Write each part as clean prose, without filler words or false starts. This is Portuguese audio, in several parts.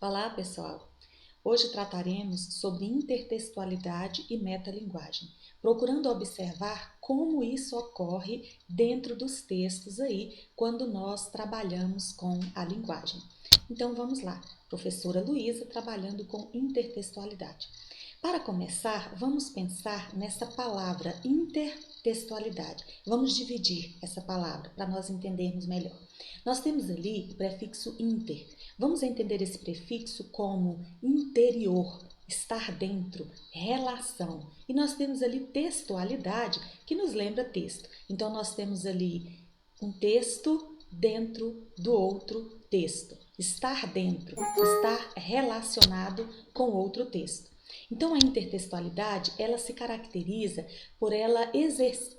Olá, pessoal! Hoje trataremos sobre intertextualidade e metalinguagem, procurando observar como isso ocorre dentro dos textos aí, quando nós trabalhamos com a linguagem. Então vamos lá, professora Luísa trabalhando com intertextualidade. Para começar, vamos pensar nessa palavra intertextualidade. Vamos dividir essa palavra para nós entendermos melhor. Nós temos ali o prefixo inter. Vamos entender esse prefixo como interior, estar dentro, relação. E nós temos ali textualidade, que nos lembra texto. Então, nós temos ali um texto dentro do outro texto. Estar dentro, estar relacionado com outro texto. Então, a intertextualidade, ela se caracteriza por ela exercer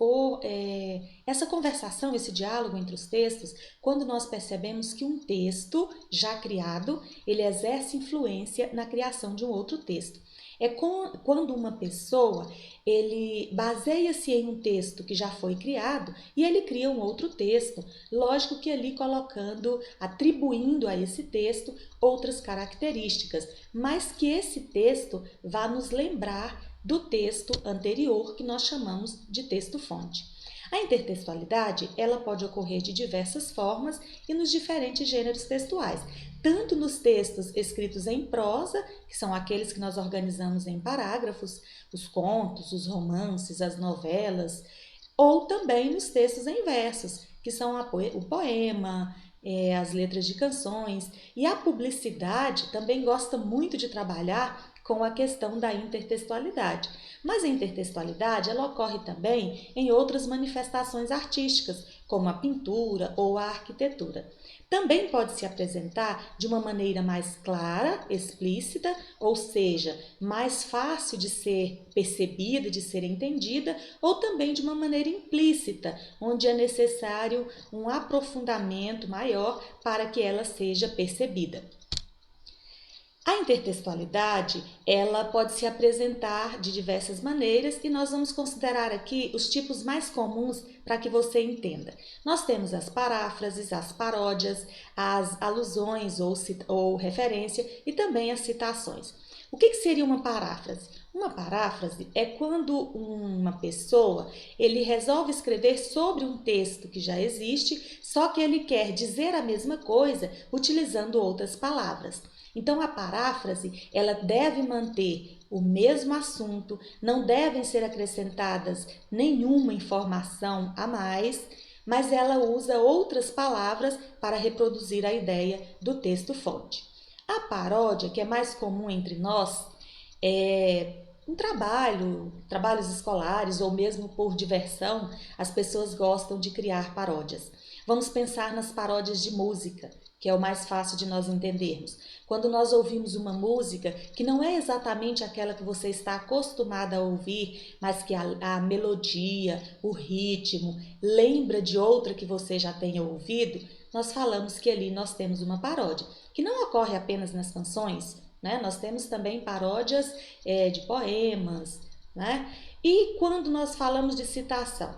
essa conversação, esse diálogo entre os textos, quando nós percebemos que um texto já criado, ele exerce influência na criação de um outro texto. Quando uma pessoa, ele baseia-se em um texto que já foi criado e ele cria um outro texto, lógico que ali colocando, atribuindo a esse texto outras características, mas que esse texto vá nos lembrar do texto anterior que nós chamamos de texto-fonte. A intertextualidade, ela pode ocorrer de diversas formas e nos diferentes gêneros textuais, tanto nos textos escritos em prosa, que são aqueles que nós organizamos em parágrafos, os contos, os romances, as novelas, ou também nos textos em versos, que são o poema, as letras de canções. E a publicidade também gosta muito de trabalhar com a questão da intertextualidade. Mas a intertextualidade ela ocorre também em outras manifestações artísticas, como a pintura ou a arquitetura. Também pode se apresentar de uma maneira mais clara, explícita, ou seja, mais fácil de ser percebida, de ser entendida, ou também de uma maneira implícita, onde é necessário um aprofundamento maior para que ela seja percebida. A intertextualidade, ela pode se apresentar de diversas maneiras e nós vamos considerar aqui os tipos mais comuns para que você entenda. Nós temos as paráfrases, as paródias, as alusões ou referência e também as citações. O que seria uma paráfrase? Uma paráfrase é quando uma pessoa ele resolve escrever sobre um texto que já existe, só que ele quer dizer a mesma coisa utilizando outras palavras. Então, a paráfrase, ela deve manter o mesmo assunto, não devem ser acrescentadas nenhuma informação a mais, mas ela usa outras palavras para reproduzir a ideia do texto-fonte. A paródia, que é mais comum entre nós, é um trabalhos escolares ou mesmo por diversão, as pessoas gostam de criar paródias. Vamos pensar nas paródias de música, que é o mais fácil de nós entendermos. Quando nós ouvimos uma música que não é exatamente aquela que você está acostumada a ouvir, mas que a melodia, o ritmo lembra de outra que você já tenha ouvido, nós falamos que ali nós temos uma paródia, que não ocorre apenas nas canções, né? Nós temos também paródias de poemas, né? E quando nós falamos de citação,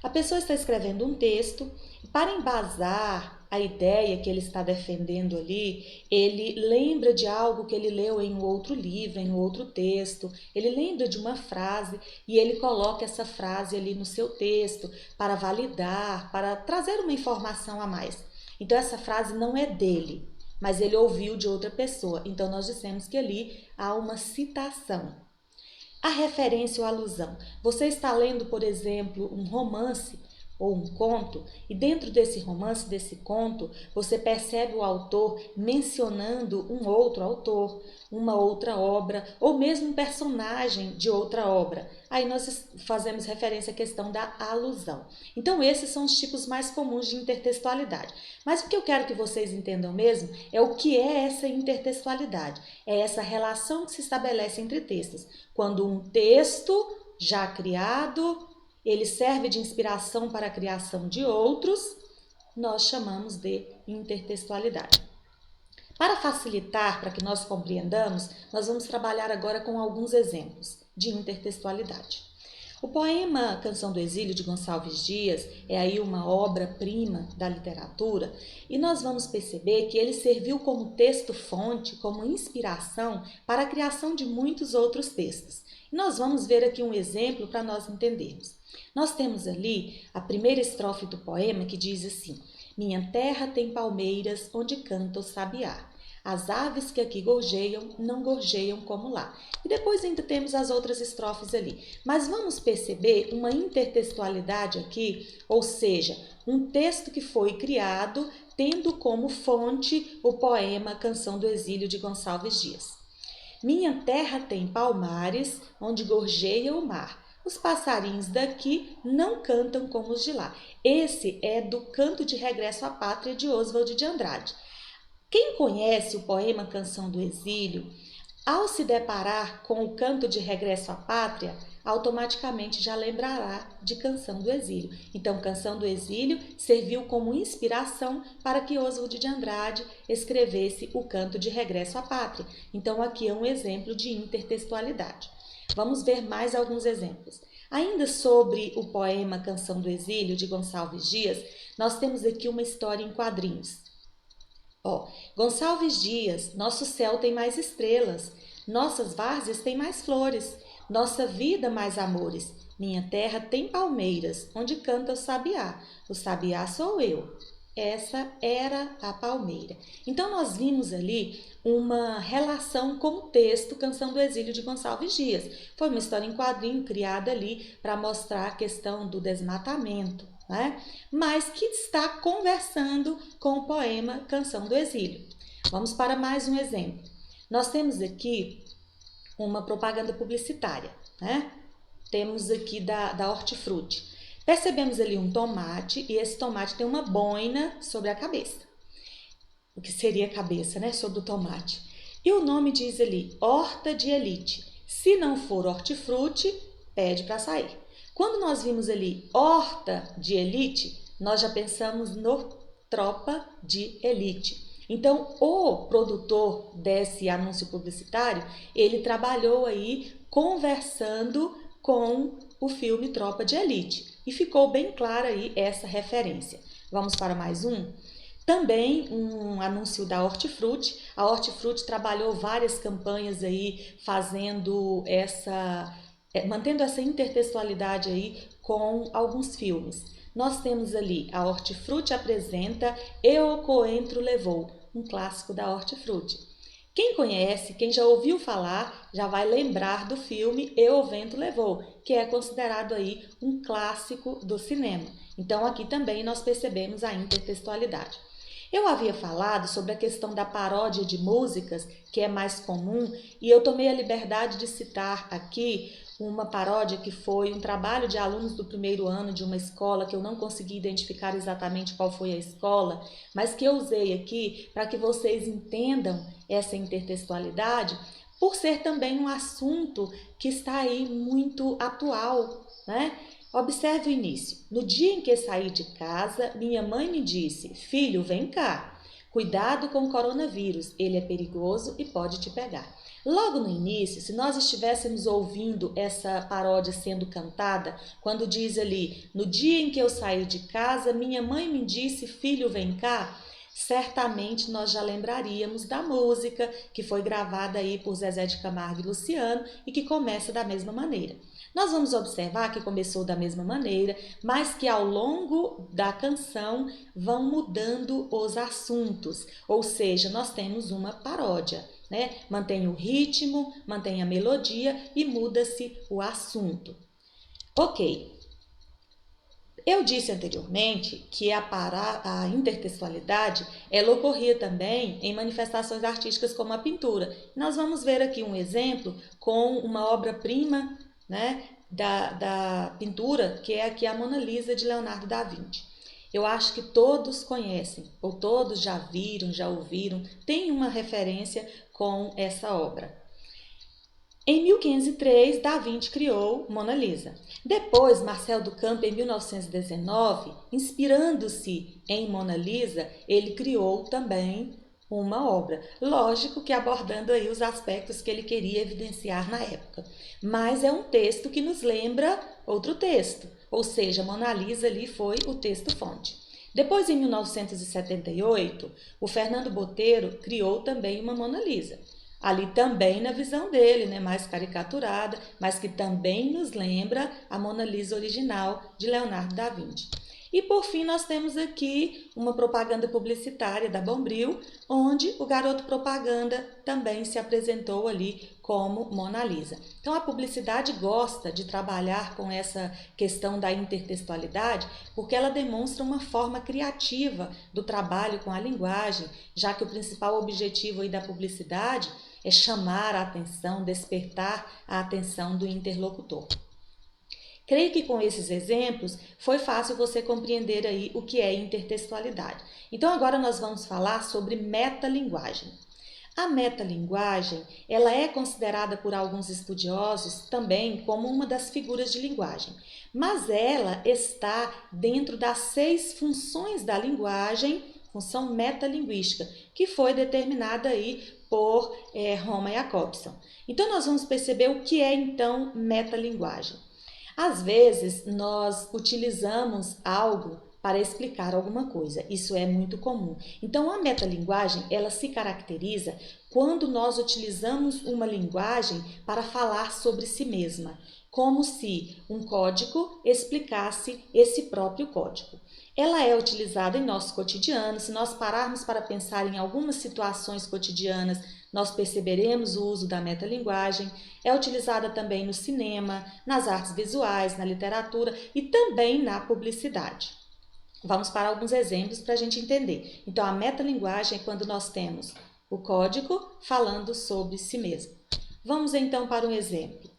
a pessoa está escrevendo um texto e para embasar a ideia que ele está defendendo ali, ele lembra de algo que ele leu em um outro livro, em um outro texto, ele lembra de uma frase e ele coloca essa frase ali no seu texto para validar, para trazer uma informação a mais. Então essa frase não é dele, mas ele ouviu de outra pessoa. Então nós dissemos que ali há uma citação. A referência ou alusão. Você está lendo, por exemplo, um romance ou um conto, e dentro desse romance, desse conto, você percebe o autor mencionando um outro autor, uma outra obra, ou mesmo um personagem de outra obra. Aí nós fazemos referência à questão da alusão. Então, esses são os tipos mais comuns de intertextualidade. Mas o que eu quero que vocês entendam mesmo é o que é essa intertextualidade. É essa relação que se estabelece entre textos. Quando um texto já criado ele serve de inspiração para a criação de outros, nós chamamos de intertextualidade. Para facilitar, para que nós compreendamos, nós vamos trabalhar agora com alguns exemplos de intertextualidade. O poema Canção do Exílio de Gonçalves Dias é aí uma obra-prima da literatura e nós vamos perceber que ele serviu como texto-fonte, como inspiração para a criação de muitos outros textos. E nós vamos ver aqui um exemplo para nós entendermos. Nós temos ali a primeira estrofe do poema que diz assim: Minha terra tem palmeiras onde canta o sabiá. As aves que aqui gorjeiam, não gorjeiam como lá. E depois ainda temos as outras estrofes ali. Mas vamos perceber uma intertextualidade aqui, ou seja, um texto que foi criado tendo como fonte o poema Canção do Exílio de Gonçalves Dias. Minha terra tem palmares, onde gorjeia o mar. Os passarinhos daqui não cantam como os de lá. Esse é do Canto de Regresso à Pátria de Oswald de Andrade. Quem conhece o poema Canção do Exílio, ao se deparar com o Canto de Regresso à Pátria, automaticamente já lembrará de Canção do Exílio. Então, Canção do Exílio serviu como inspiração para que Oswald de Andrade escrevesse o Canto de Regresso à Pátria. Então, aqui é um exemplo de intertextualidade. Vamos ver mais alguns exemplos. Ainda sobre o poema Canção do Exílio de Gonçalves Dias, nós temos aqui uma história em quadrinhos. Gonçalves Dias, nosso céu tem mais estrelas, nossas várzeas têm mais flores, nossa vida mais amores. Minha terra tem palmeiras, onde canta o sabiá sou eu. Essa era a palmeira. Então, nós vimos ali uma relação com o texto Canção do Exílio de Gonçalves Dias. Foi uma história em quadrinho criada ali para mostrar a questão do desmatamento, né? Mas que está conversando com o poema Canção do Exílio. Vamos para mais um exemplo. Nós temos aqui uma propaganda publicitária, né? Temos aqui da Hortifruti. Percebemos ali um tomate e esse tomate tem uma boina sobre a cabeça. O que seria a cabeça, né? Sobre o tomate. E o nome diz ali, horta de elite. Se não for hortifruti, pede para sair. Quando nós vimos ali horta de elite, nós já pensamos no tropa de elite. Então, o produtor desse anúncio publicitário, ele trabalhou aí conversando com o filme Tropa de Elite. E ficou bem clara aí essa referência. Vamos para mais um? Também um anúncio da Hortifruti. A Hortifruti trabalhou várias campanhas aí, mantendo essa intertextualidade aí com alguns filmes. Nós temos ali a Hortifruti apresenta E o Coentro Levou, um clássico da Hortifruti. Quem conhece, quem já ouviu falar, já vai lembrar do filme E o Vento Levou, que é considerado aí um clássico do cinema. Então aqui também nós percebemos a intertextualidade. Eu havia falado sobre a questão da paródia de músicas, que é mais comum, e eu tomei a liberdade de citar aqui uma paródia que foi um trabalho de alunos do primeiro ano de uma escola, que eu não consegui identificar exatamente qual foi a escola, mas que eu usei aqui para que vocês entendam essa intertextualidade, por ser também um assunto que está aí muito atual, né? Observe o início. No dia em que saí de casa, minha mãe me disse: filho, vem cá. Cuidado com o coronavírus, ele é perigoso e pode te pegar. Logo no início, se nós estivéssemos ouvindo essa paródia sendo cantada, quando diz ali: no dia em que eu saí de casa, minha mãe me disse: filho, vem cá, certamente nós já lembraríamos da música que foi gravada aí por Zezé de Camargo e Luciano e que começa da mesma maneira. Nós vamos observar que começou da mesma maneira, mas que ao longo da canção vão mudando os assuntos, ou seja, nós temos uma paródia, né? Mantém o ritmo, mantém a melodia e muda-se o assunto. Ok. Eu disse anteriormente que a intertextualidade ela ocorria também em manifestações artísticas como a pintura. Nós vamos ver aqui um exemplo com uma obra-prima, né, da pintura, que é aqui a Mona Lisa de Leonardo da Vinci. Eu acho que todos conhecem, ou todos já viram, já ouviram, tem uma referência com essa obra. Em 1503, Da Vinci criou Mona Lisa. Depois, Marcel Duchamp, em 1919, inspirando-se em Mona Lisa, ele criou também uma obra. Lógico que abordando aí os aspectos que ele queria evidenciar na época. Mas é um texto que nos lembra outro texto, ou seja, Mona Lisa ali foi o texto-fonte. Depois, em 1978, o Fernando Botelho criou também uma Mona Lisa. Ali também na visão dele, né, mais caricaturada, mas que também nos lembra a Mona Lisa original de Leonardo da Vinci. E por fim nós temos aqui uma propaganda publicitária da Bombril, onde o garoto propaganda também se apresentou ali como Mona Lisa. Então a publicidade gosta de trabalhar com essa questão da intertextualidade, porque ela demonstra uma forma criativa do trabalho com a linguagem, já que o principal objetivo aí da publicidade é chamar a atenção, despertar a atenção do interlocutor. Creio que com esses exemplos foi fácil você compreender aí o que é intertextualidade. Então agora nós vamos falar sobre metalinguagem. A metalinguagem, ela é considerada por alguns estudiosos também como uma das figuras de linguagem, mas ela está dentro das 6 funções da linguagem, função metalinguística, que foi determinada aí por Roman Jakobson. Então nós vamos perceber o que é então metalinguagem. Às vezes, nós utilizamos algo para explicar alguma coisa. Isso é muito comum. Então, a metalinguagem, ela se caracteriza quando nós utilizamos uma linguagem para falar sobre si mesma, como se um código explicasse esse próprio código. Ela é utilizada em nosso cotidiano. Se nós pararmos para pensar em algumas situações cotidianas, nós perceberemos o uso da metalinguagem. É utilizada também no cinema, nas artes visuais, na literatura e também na publicidade. Vamos para alguns exemplos para a gente entender. Então, a metalinguagem é quando nós temos o código falando sobre si mesmo. Vamos então para um exemplo.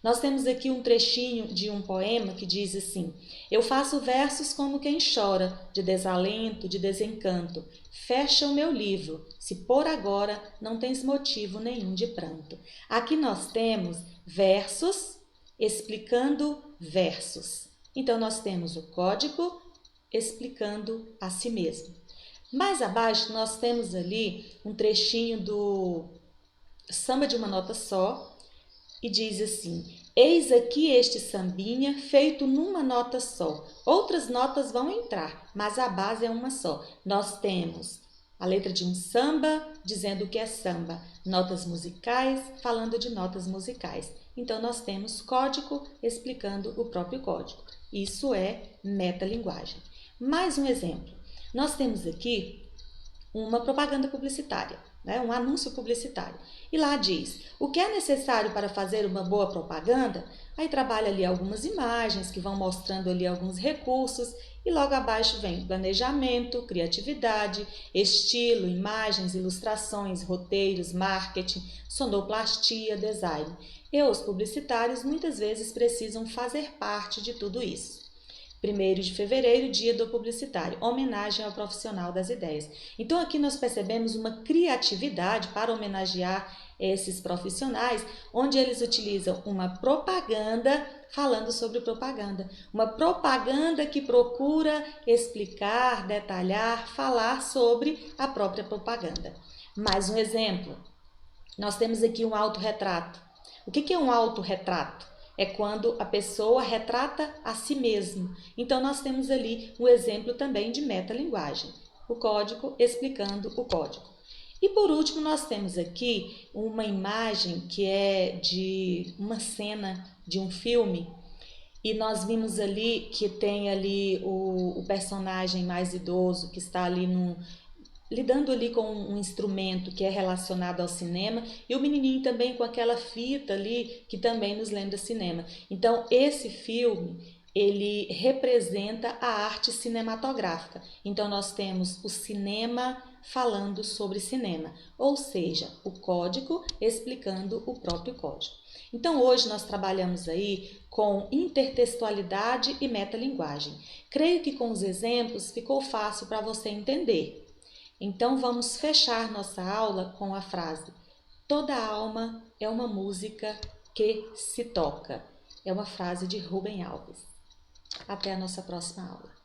Nós temos aqui um trechinho de um poema que diz assim: eu faço versos como quem chora, de desalento, de desencanto. Fecha o meu livro, se por agora não tens motivo nenhum de pranto. Aqui nós temos versos explicando versos. Então nós temos o código explicando a si mesmo. Mais abaixo nós temos ali um trechinho do Samba de uma Nota Só, e diz assim: eis aqui este sambinha feito numa nota só. Outras notas vão entrar, mas a base é uma só. Nós temos a letra de um samba dizendo que é samba, notas musicais falando de notas musicais. Então nós temos código explicando o próprio código. Isso é metalinguagem. Mais um exemplo. Nós temos aqui uma propaganda publicitária, né? Um anúncio publicitário. E lá diz, o que é necessário para fazer uma boa propaganda? Aí trabalha ali algumas imagens que vão mostrando ali alguns recursos e logo abaixo vem planejamento, criatividade, estilo, imagens, ilustrações, roteiros, marketing, sonoplastia, design. E os publicitários muitas vezes precisam fazer parte de tudo isso. 1º de fevereiro, dia do publicitário, homenagem ao profissional das ideias. Então aqui nós percebemos uma criatividade para homenagear esses profissionais, onde eles utilizam uma propaganda falando sobre propaganda. Uma propaganda que procura explicar, detalhar, falar sobre a própria propaganda. Mais um exemplo, nós temos aqui um autorretrato. O que é um autorretrato? É quando a pessoa retrata a si mesmo. Então, nós temos ali um exemplo também de metalinguagem. O código explicando o código. E por último, nós temos aqui uma imagem que é de uma cena de um filme. E nós vimos ali que tem ali o personagem mais idoso que está ali lidando ali com um instrumento que é relacionado ao cinema e o menininho também com aquela fita ali que também nos lembra cinema. Então esse filme, ele representa a arte cinematográfica. Então nós temos o cinema falando sobre cinema, ou seja, o código explicando o próprio código. Então hoje nós trabalhamos aí com intertextualidade e metalinguagem. Creio que com os exemplos ficou fácil para você entender. Então vamos fechar nossa aula com a frase: toda alma é uma música que se toca. É uma frase de Rubem Alves. Até a nossa próxima aula.